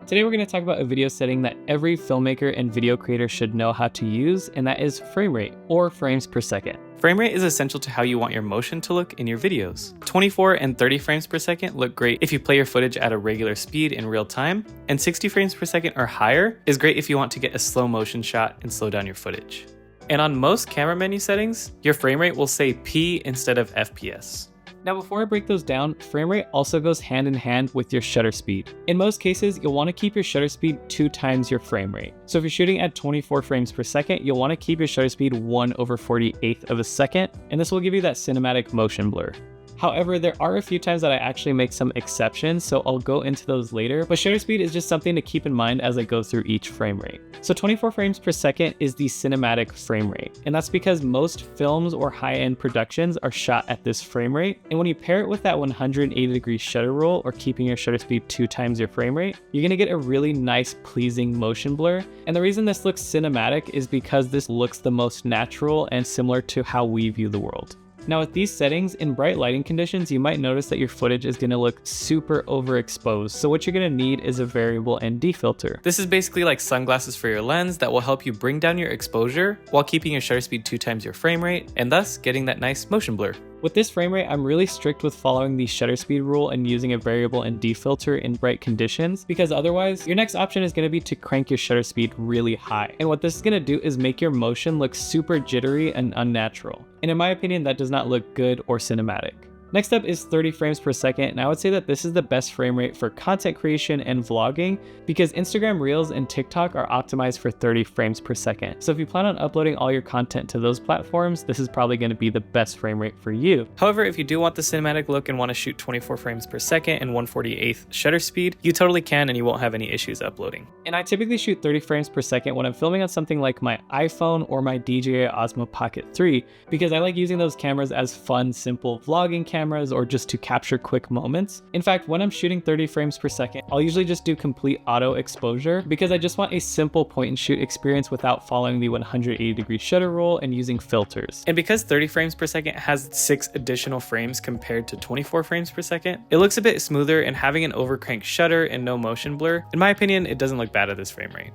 Today we're going to talk about a video setting that every filmmaker and video creator should know how to use, and that is frame rate, or frames per second. Frame rate is essential to how you want your motion to look in your videos. 24 and 30 frames per second look great if you play your footage at a regular speed in real time, and 60 frames per second or higher is great if you want to get a slow motion shot and slow down your footage. And on most camera menu settings, your frame rate will say P instead of FPS. Now before I break those down, frame rate also goes hand in hand with your shutter speed. In most cases, you'll want to keep your shutter speed 2 times your frame rate. So if you're shooting at 24 frames per second, you'll want to keep your shutter speed 1/48th of a second, and this will give you that cinematic motion blur. However, there are a few times that I actually make some exceptions, so I'll go into those later, but shutter speed is just something to keep in mind as I go through each frame rate. So 24 frames per second is the cinematic frame rate, and that's because most films or high-end productions are shot at this frame rate, and when you pair it with that 180-degree shutter rule, or keeping your shutter speed 2 times your frame rate, you're gonna get a really nice, pleasing motion blur. And the reason this looks cinematic is because this looks the most natural and similar to how we view the world. Now with these settings, in bright lighting conditions, you might notice that your footage is going to look super overexposed. So what you're going to need is a variable ND filter. This is basically like sunglasses for your lens that will help you bring down your exposure while keeping your shutter speed 2 times your frame rate, and thus getting that nice motion blur. With this frame rate, I'm really strict with following the shutter speed rule and using a variable ND filter in bright conditions, because otherwise your next option is going to be to crank your shutter speed really high. And what this is going to do is make your motion look super jittery and unnatural. And in my opinion, that does not look good or cinematic. Next up is 30 frames per second, and I would say that this is the best frame rate for content creation and vlogging because Instagram Reels and TikTok are optimized for 30 frames per second. So if you plan on uploading all your content to those platforms, this is probably going to be the best frame rate for you. However, if you do want the cinematic look and want to shoot 24 frames per second and 1/48th shutter speed, you totally can and you won't have any issues uploading. And I typically shoot 30 frames per second when I'm filming on something like my iPhone or my DJI Osmo Pocket 3 because I like using those cameras as fun, simple vlogging cameras or just to capture quick moments. In fact, when I'm shooting 30 frames per second, I'll usually just do complete auto exposure because I just want a simple point and shoot experience without following the 180-degree shutter rule and using filters. And because 30 frames per second has 6 additional frames compared to 24 frames per second, it looks a bit smoother, and having an overcranked shutter and no motion blur, in my opinion, it doesn't look bad at this frame rate.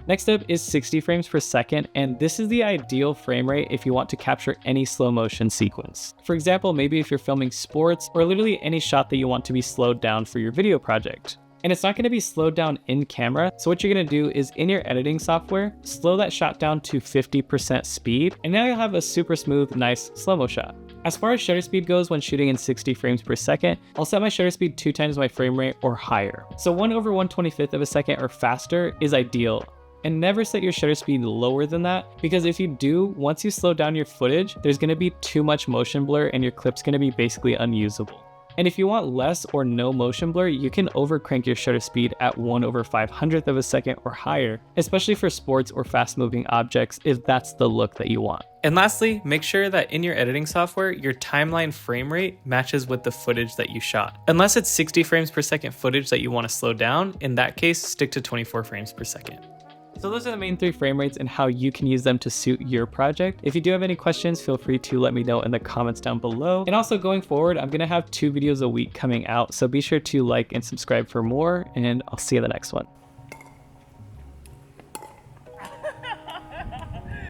Next up is 60 frames per second, and this is the ideal frame rate if you want to capture any slow motion sequence. For example, maybe if you're filming sports or literally any shot that you want to be slowed down for your video project. And it's not going to be slowed down in camera, so what you're going to do is in your editing software, slow that shot down to 50% speed, and now you'll have a super smooth, nice slow-mo shot. As far as shutter speed goes when shooting in 60 frames per second, I'll set my shutter speed 2 times my frame rate or higher. So 1/125th of a second or faster is ideal. And never set your shutter speed lower than that, because if you do, once you slow down your footage, there's going to be too much motion blur and your clip's going to be basically unusable. And if you want less or no motion blur, you can overcrank your shutter speed at 1/500th of a second or higher, especially for sports or fast moving objects if that's the look that you want. And lastly, make sure that in your editing software, your timeline frame rate matches with the footage that you shot. Unless it's 60 frames per second footage that you want to slow down, in that case, stick to 24 frames per second. So those are the main 3 frame rates and how you can use them to suit your project. If you do have any questions, feel free to let me know in the comments down below. And also going forward, I'm going to have 2 videos a week coming out, so be sure to like and subscribe for more, and I'll see you in the next one.